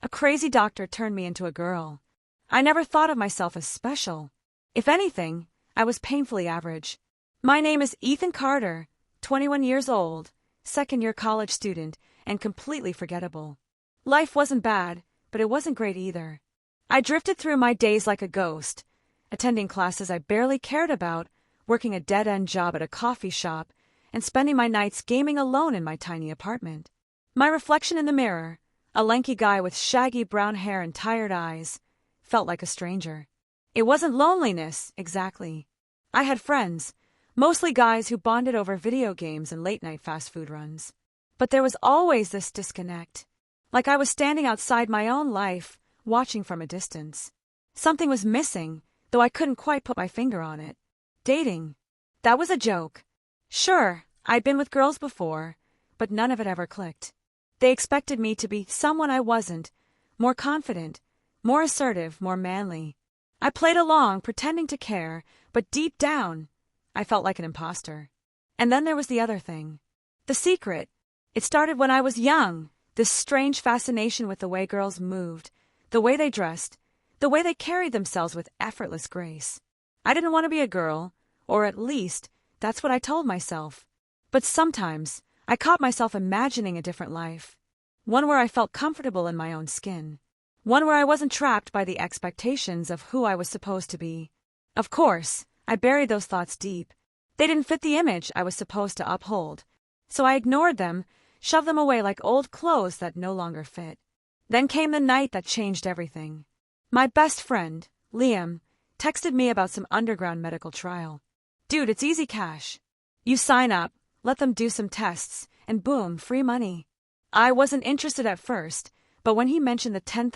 A crazy doctor turned me into a girl. I never thought of myself as special. If anything, I was painfully average. My name is Ethan Carter, 21 years old, second-year college student, and completely forgettable. Life wasn't bad, but it wasn't great either. I drifted through my days like a ghost, attending classes I barely cared about, working a dead-end job at a coffee shop, and spending my nights gaming alone in my tiny apartment. My reflection in the mirror, a lanky guy with shaggy brown hair and tired eyes, felt like a stranger. It wasn't loneliness, exactly. I had friends, mostly guys who bonded over video games and late-night fast food runs. But there was always this disconnect, like I was standing outside my own life, watching from a distance. Something was missing, though I couldn't quite put my finger on it. Dating. That was a joke. Sure, I'd been with girls before, but none of it ever clicked. They expected me to be someone I wasn't, more confident, more assertive, more manly. I played along, pretending to care, but deep down, I felt like an imposter. And then there was the other thing. The secret. It started when I was young, this strange fascination with the way girls moved, the way they dressed, the way they carried themselves with effortless grace. I didn't want to be a girl, or at least, that's what I told myself. But sometimes, I caught myself imagining a different life. One where I felt comfortable in my own skin. One where I wasn't trapped by the expectations of who I was supposed to be. Of course, I buried those thoughts deep. They didn't fit the image I was supposed to uphold. So I ignored them, shoved them away like old clothes that no longer fit. Then came the night that changed everything. My best friend, Liam, texted me about some underground medical trial. Dude, it's easy cash. You sign up, let them do some tests, and boom, free money. I wasn't interested at first, but when he mentioned the $10,000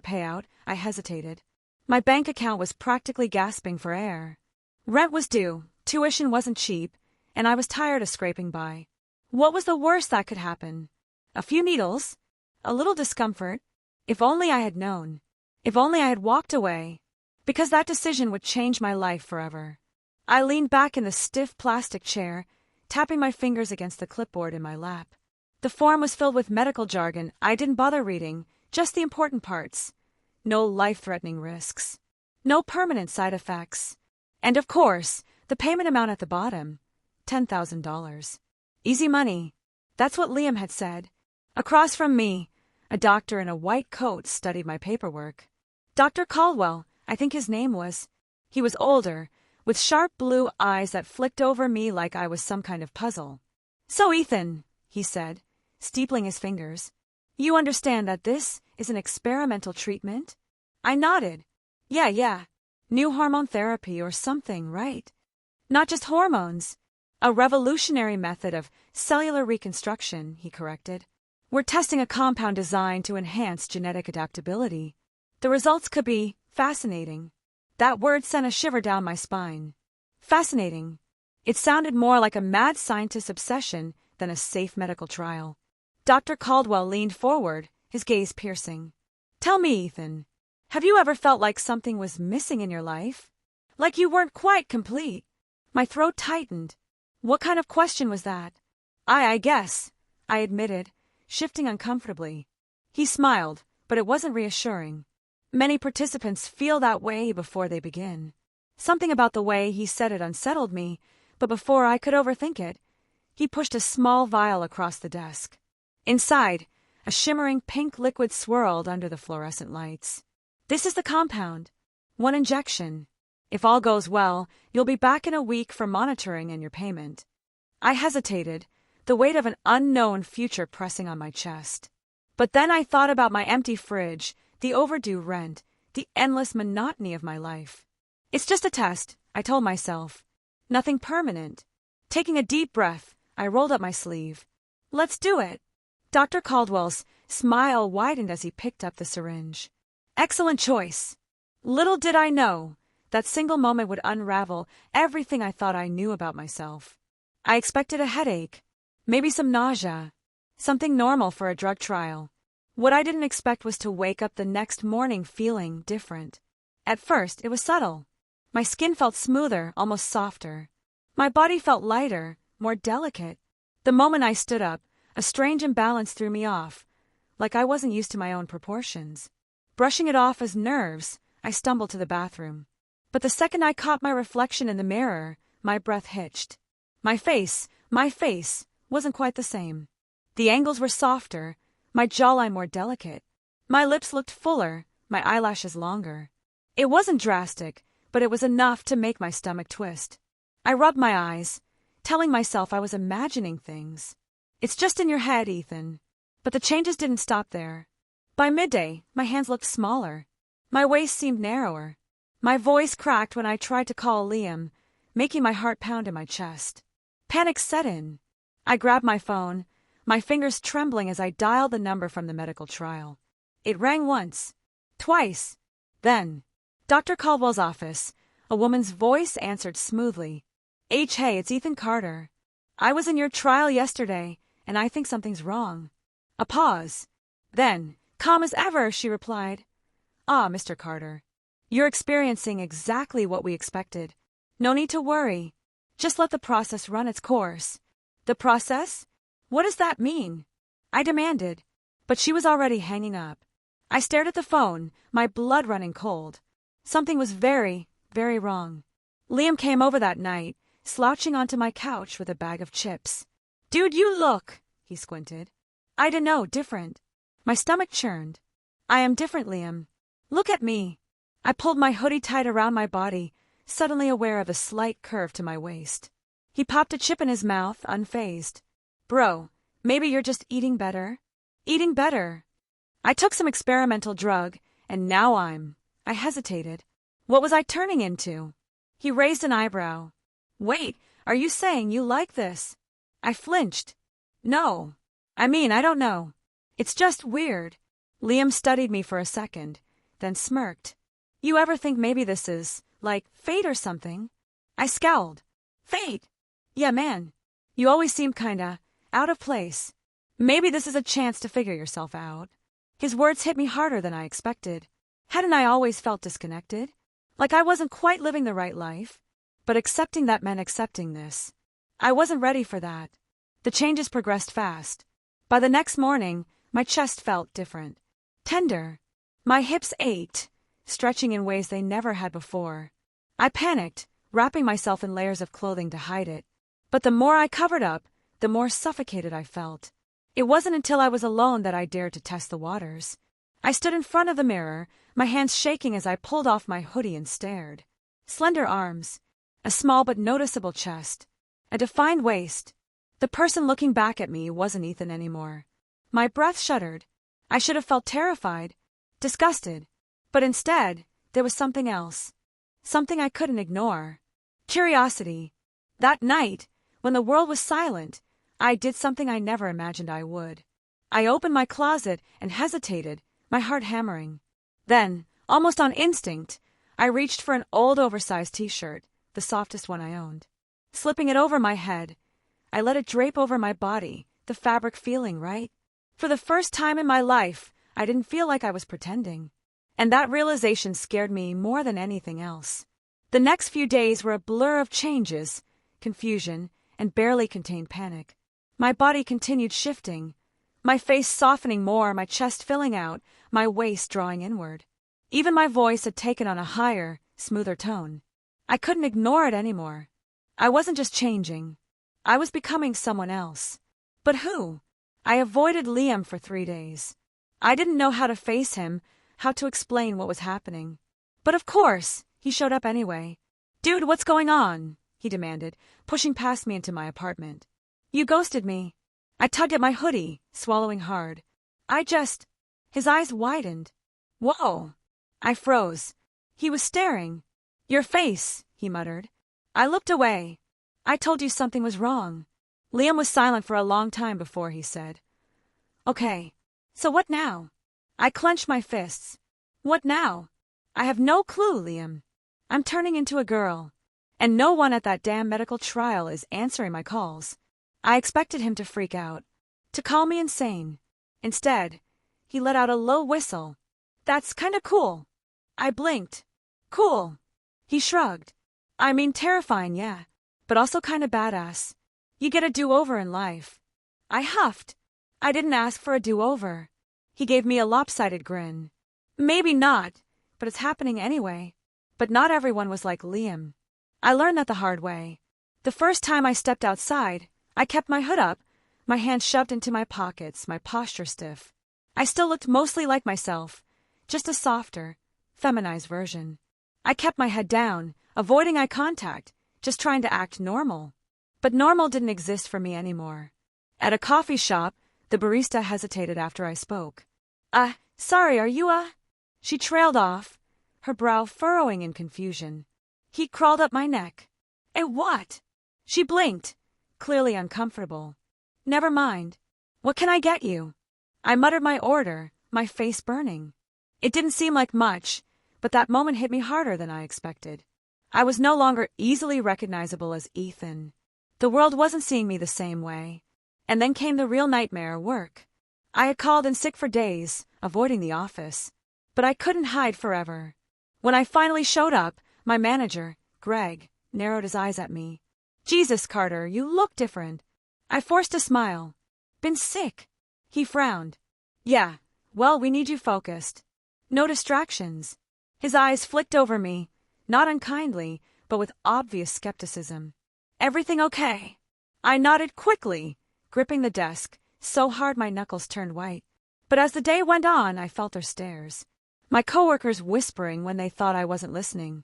payout, I hesitated. My bank account was practically gasping for air. Rent was due, tuition wasn't cheap, and I was tired of scraping by. What was the worst that could happen? A few needles? A little discomfort? If only I had known. If only I had walked away. Because that decision would change my life forever. I leaned back in the stiff plastic chair, tapping my fingers against the clipboard in my lap. The form was filled with medical jargon I didn't bother reading, just the important parts. No life-threatening risks. No permanent side effects. And of course, the payment amount at the bottom. $10,000. Easy money. That's what Liam had said. Across from me, a doctor in a white coat studied my paperwork. Dr. Caldwell, I think his name was. He was older, with sharp blue eyes that flicked over me like I was some kind of puzzle. So Ethan, he said, steepling his fingers, you understand that this is an experimental treatment? I nodded. Yeah. New hormone therapy or something, right? Not just hormones. A revolutionary method of cellular reconstruction, he corrected. We're testing a compound designed to enhance genetic adaptability. The results could be fascinating. That word sent a shiver down my spine. Fascinating. It sounded more like a mad scientist's obsession than a safe medical trial. Dr. Caldwell leaned forward, his gaze piercing. Tell me, Ethan, have you ever felt like something was missing in your life? Like you weren't quite complete? My throat tightened. What kind of question was that? I guess, I admitted, shifting uncomfortably. He smiled, but it wasn't reassuring. Many participants feel that way before they begin. Something about the way he said it unsettled me, but before I could overthink it, he pushed a small vial across the desk. Inside, a shimmering pink liquid swirled under the fluorescent lights. This is the compound. 1 injection. If all goes well, you'll be back in a week for monitoring and your payment. I hesitated, the weight of an unknown future pressing on my chest. But then I thought about my empty fridge, the overdue rent, the endless monotony of my life. It's just a test, I told myself. Nothing permanent. Taking a deep breath, I rolled up my sleeve. Let's do it. Dr. Caldwell's smile widened as he picked up the syringe. Excellent choice. Little did I know, that single moment would unravel everything I thought I knew about myself. I expected a headache, maybe some nausea, something normal for a drug trial. What I didn't expect was to wake up the next morning feeling different. At first, it was subtle. My skin felt smoother, almost softer. My body felt lighter, more delicate. The moment I stood up, a strange imbalance threw me off. like I wasn't used to my own proportions. Brushing it off as nerves, I stumbled to the bathroom. But the second I caught my reflection in the mirror, my breath hitched. My face wasn't quite the same. The angles were softer, my jawline more delicate. My lips looked fuller, my eyelashes longer. It wasn't drastic, but it was enough to make my stomach twist. I rubbed my eyes, telling myself I was imagining things. It's just in your head, Ethan. But the changes didn't stop there. By midday, my hands looked smaller. My waist seemed narrower. My voice cracked when I tried to call Liam, making my heart pound in my chest. Panic set in. I grabbed my phone, my fingers trembling as I dialed the number from the medical trial. It rang once, twice. Then, Dr. Caldwell's office. A woman's voice answered smoothly. Hey, it's Ethan Carter. I was in your trial yesterday, and I think something's wrong. A pause. Then, calm as ever, she replied. Mr. Carter. You're experiencing exactly what we expected. No need to worry. Just let the process run its course. The process? What does that mean? I demanded, but she was already hanging up. I stared at the phone, my blood running cold. Something was very, very wrong. Liam came over that night, slouching onto my couch with a bag of chips. Dude, you look, he squinted. I don't know, different. My stomach churned. I am different, Liam. Look at me. I pulled my hoodie tight around my body, suddenly aware of a slight curve to my waist. He popped a chip in his mouth, unfazed. Bro, maybe you're just eating better? Eating better. I took some experimental drug, and now I hesitated. What was I turning into? He raised an eyebrow. Wait, are you saying you like this? I flinched. No. I don't know. It's just weird. Liam studied me for a second, then smirked. You ever think maybe this is, like, fate or something? I scowled. Fate? Yeah, man. You always seem kinda out of place. Maybe this is a chance to figure yourself out. His words hit me harder than I expected. Hadn't I always felt disconnected? Like I wasn't quite living the right life? But accepting that meant accepting this. I wasn't ready for that. The changes progressed fast. By the next morning, my chest felt different. Tender. My hips ached, stretching in ways they never had before. I panicked, wrapping myself in layers of clothing to hide it. But the more I covered up, the more suffocated I felt. It wasn't until I was alone that I dared to test the waters. I stood in front of the mirror, my hands shaking as I pulled off my hoodie and stared. Slender arms, a small but noticeable chest, a defined waist. The person looking back at me wasn't Ethan anymore. My breath shuddered. I should have felt terrified, disgusted. But instead, there was something else. Something I couldn't ignore. Curiosity. That night, when the world was silent, I did something I never imagined I would. I opened my closet and hesitated, my heart hammering. Then, almost on instinct, I reached for an old oversized t-shirt, the softest one I owned. Slipping it over my head, I let it drape over my body, the fabric feeling right. For the first time in my life, I didn't feel like I was pretending. And that realization scared me more than anything else. The next few days were a blur of changes, confusion, and barely contained panic. My body continued shifting, my face softening more, my chest filling out, my waist drawing inward. Even my voice had taken on a higher, smoother tone. I couldn't ignore it anymore. I wasn't just changing. I was becoming someone else. But who? I avoided Liam for 3 days. I didn't know how to face him, how to explain what was happening. But of course, he showed up anyway. Dude, what's going on? He demanded, pushing past me into my apartment. You ghosted me. I tugged at my hoodie, swallowing hard. His eyes widened. Whoa. I froze. He was staring. Your face, he muttered. I looked away. I told you something was wrong. Liam was silent for a long time before he said, Okay, so what now? I clenched my fists. What now? I have no clue, Liam. I'm turning into a girl. And no one at that damn medical trial is answering my calls. I expected him to freak out, to call me insane. Instead, he let out a low whistle. That's kinda cool. I blinked. Cool. He shrugged. Terrifying, yeah, but also kinda badass. You get a do-over in life. I huffed. I didn't ask for a do-over. He gave me a lopsided grin. Maybe not, but it's happening anyway. But not everyone was like Liam. I learned that the hard way. The first time I stepped outside, I kept my hood up, my hands shoved into my pockets, my posture stiff. I still looked mostly like myself, just a softer, feminized version. I kept my head down, avoiding eye contact, just trying to act normal. But normal didn't exist for me anymore. At a coffee shop, the barista hesitated after I spoke. Sorry, are you She trailed off, her brow furrowing in confusion. He crawled up my neck. What? She blinked, clearly uncomfortable. Never mind. What can I get you? I muttered my order, my face burning. It didn't seem like much, but that moment hit me harder than I expected. I was no longer easily recognizable as Ethan. The world wasn't seeing me the same way. And then came the real nightmare, work. I had called in sick for days, avoiding the office. But I couldn't hide forever. When I finally showed up, my manager, Greg, narrowed his eyes at me. Jesus, Carter, you look different. I forced a smile. Been sick. He frowned. Yeah, well, we need you focused. No distractions. His eyes flicked over me, not unkindly, but with obvious skepticism. Everything okay? I nodded quickly, gripping the desk, so hard my knuckles turned white. But as the day went on, I felt their stares. My coworkers whispering when they thought I wasn't listening.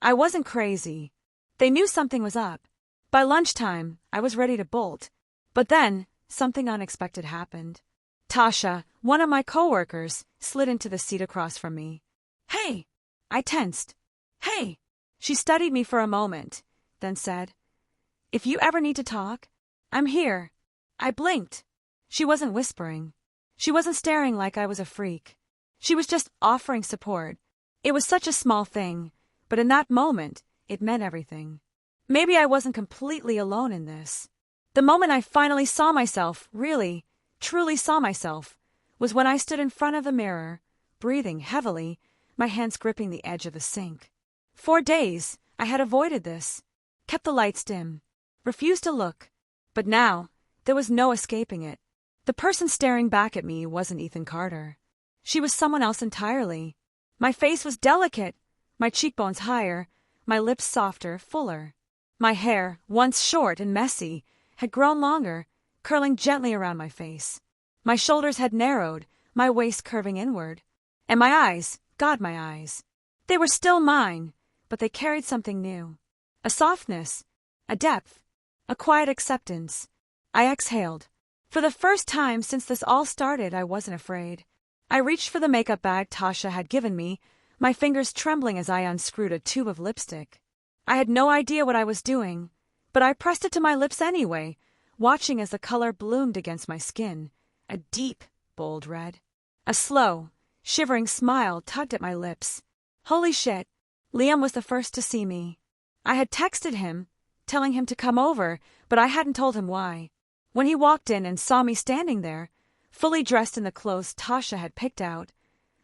I wasn't crazy. They knew something was up. By lunchtime, I was ready to bolt. But then, something unexpected happened. Tasha, one of my coworkers, slid into the seat across from me. Hey! I tensed. Hey! She studied me for a moment, then said, If you ever need to talk, I'm here. I blinked. She wasn't whispering. She wasn't staring like I was a freak. She was just offering support. It was such a small thing, but in that moment, it meant everything. Maybe I wasn't completely alone in this. The moment I finally saw myself, really, truly saw myself, was when I stood in front of the mirror, breathing heavily, my hands gripping the edge of the sink. 4 days, I had avoided this, kept the lights dim, refused to look. But now, there was no escaping it. The person staring back at me wasn't Ethan Carter. She was someone else entirely. My face was delicate, my cheekbones higher, my lips softer, fuller. My hair, once short and messy, had grown longer, curling gently around my face. My shoulders had narrowed, my waist curving inward. And my eyes, God, my eyes. They were still mine, but they carried something new. A softness, a depth, a quiet acceptance. I exhaled. For the first time since this all started, I wasn't afraid. I reached for the makeup bag Tasha had given me, my fingers trembling as I unscrewed a tube of lipstick. I had no idea what I was doing, but I pressed it to my lips anyway, watching as the color bloomed against my skin, a deep, bold red. A slow, shivering smile tugged at my lips. Holy shit, Liam was the first to see me. I had texted him, telling him to come over, but I hadn't told him why. When he walked in and saw me standing there, fully dressed in the clothes Tasha had picked out,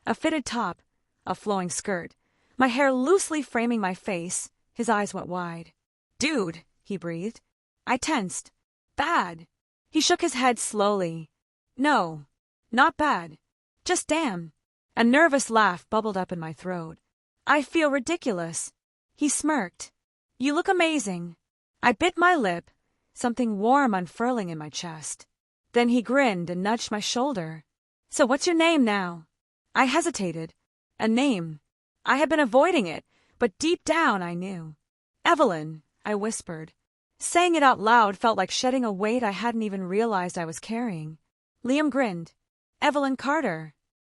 a fitted top, a flowing skirt, my hair loosely framing my face, his eyes went wide. Dude, he breathed. I tensed. Bad. He shook his head slowly. No, not bad. Just damn. A nervous laugh bubbled up in my throat. I feel ridiculous. He smirked. You look amazing. I bit my lip, something warm unfurling in my chest. Then he grinned and nudged my shoulder. So what's your name now? I hesitated. A name. I had been avoiding it, but deep down I knew. Evelyn, I whispered. Saying it out loud felt like shedding a weight I hadn't even realized I was carrying. Liam grinned. Evelyn Carter.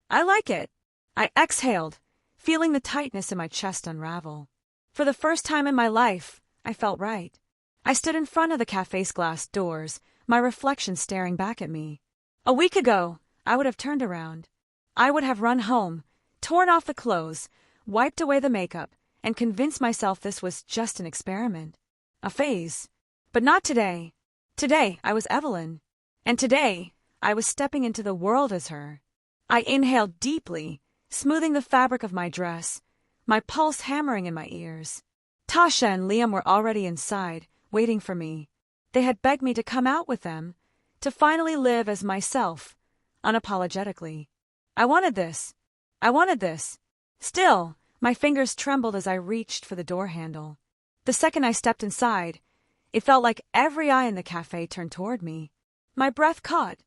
I like it. I exhaled, feeling the tightness in my chest unravel. For the first time in my life, I felt right. I stood in front of the cafe's glass doors, my reflection staring back at me. A week ago, I would have turned around. I would have run home, torn off the clothes, wiped away the makeup, and convinced myself this was just an experiment. A phase. But not today. Today, I was Evelyn. And today, I was stepping into the world as her. I inhaled deeply, smoothing the fabric of my dress, my pulse hammering in my ears. Tasha and Liam were already inside, waiting for me. They had begged me to come out with them, to finally live as myself, unapologetically. I wanted this. I wanted this. Still, my fingers trembled as I reached for the door handle. The second I stepped inside, it felt like every eye in the cafe turned toward me. My breath caught.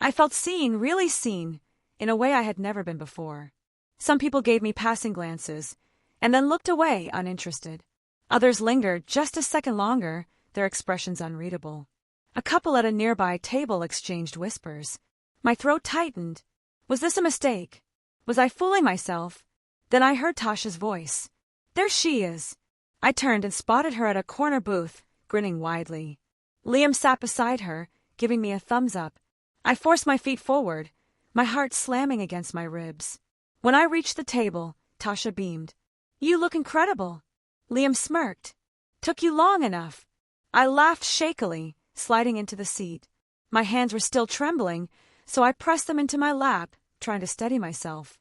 I felt seen, really seen, in a way I had never been before. Some people gave me passing glances, and then looked away, uninterested. Others lingered just a second longer, their expressions unreadable. A couple at a nearby table exchanged whispers. My throat tightened. Was this a mistake? Was I fooling myself? Then I heard Tasha's voice. There she is. I turned and spotted her at a corner booth, grinning widely. Liam sat beside her, giving me a thumbs up. I forced my feet forward, my heart slamming against my ribs. When I reached the table, Tasha beamed. You look incredible. Liam smirked. Took you long enough. I laughed shakily, sliding into the seat. My hands were still trembling, so I pressed them into my lap, trying to steady myself.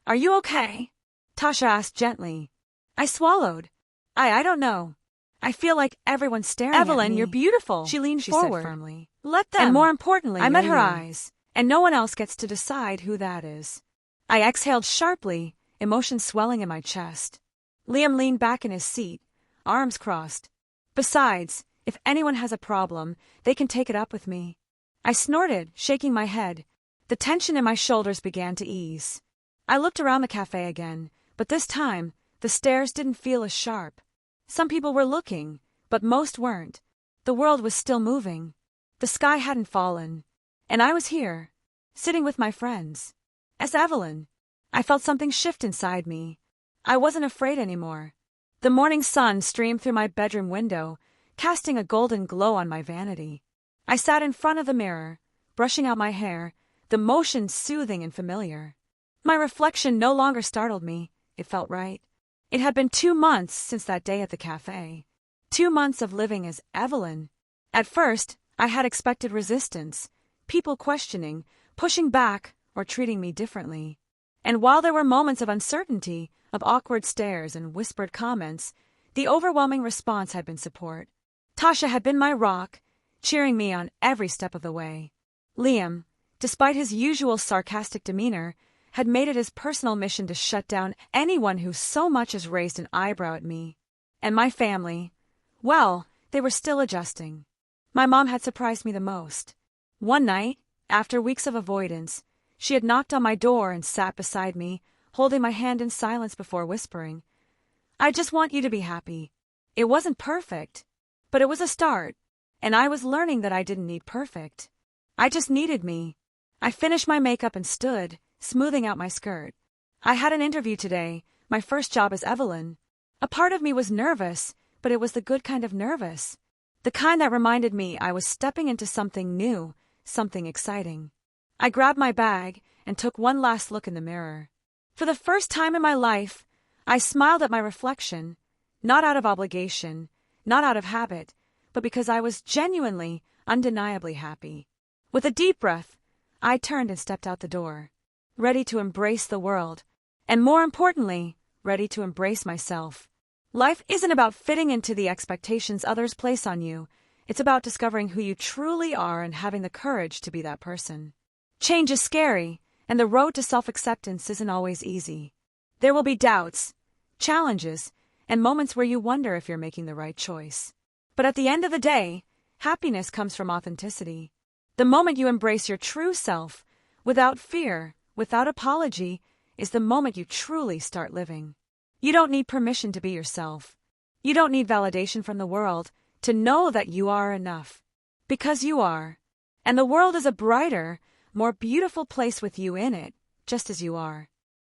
Are you okay? Tasha asked gently. I swallowed. I don't know. I feel like everyone's staring at me. Evelyn, you're beautiful. She leaned forward. Said firmly. Let them. And more importantly, I met her you. eyes, and no one else gets to decide who that is. I exhaled sharply, emotion swelling in my chest. Liam leaned back in his seat, arms crossed. Besides, if anyone has a problem, they can take it up with me. I snorted, shaking my head. The tension in my shoulders began to ease. I looked around the cafe again, but this time, the stares didn't feel as sharp. Some people were looking, but most weren't. The world was still moving. The sky hadn't fallen. And I was here, sitting with my friends. As Evelyn, I felt something shift inside me. I wasn't afraid anymore. The morning sun streamed through my bedroom window, casting a golden glow on my vanity. I sat in front of the mirror, brushing out my hair, the motion soothing and familiar. My reflection no longer startled me. It felt right. It had been 2 months since that day at the cafe. 2 months of living as Evelyn. At first, I had expected resistance, people questioning, pushing back, or treating me differently. And while there were moments of uncertainty, of awkward stares and whispered comments, the overwhelming response had been support. Tasha had been my rock, cheering me on every step of the way. Liam, despite his usual sarcastic demeanor, had made it his personal mission to shut down anyone who so much as raised an eyebrow at me. And my family, well, they were still adjusting. My mom had surprised me the most. One night, after weeks of avoidance, she had knocked on my door and sat beside me, holding my hand in silence before whispering, I just want you to be happy. It wasn't perfect, but it was a start, and I was learning that I didn't need perfect. I just needed me. I finished my makeup and stood, smoothing out my skirt. I had an interview today, my first job as Evelyn. A part of me was nervous, but it was the good kind of nervous. The kind that reminded me I was stepping into something new, something exciting. I grabbed my bag and took one last look in the mirror. For the first time in my life, I smiled at my reflection, not out of obligation, not out of habit, but because I was genuinely, undeniably happy. With a deep breath, I turned and stepped out the door, ready to embrace the world, and more importantly, ready to embrace myself. Life isn't about fitting into the expectations others place on you. It's about discovering who you truly are and having the courage to be that person. Change is scary, and the road to self-acceptance isn't always easy. There will be doubts, challenges, and moments where you wonder if you're making the right choice. But at the end of the day, happiness comes from authenticity. The moment you embrace your true self, without fear, without apology, is the moment you truly start living. You don't need permission to be yourself. You don't need validation from the world to know that you are enough. Because you are. And the world is a brighter, more beautiful place with you in it, just as you are.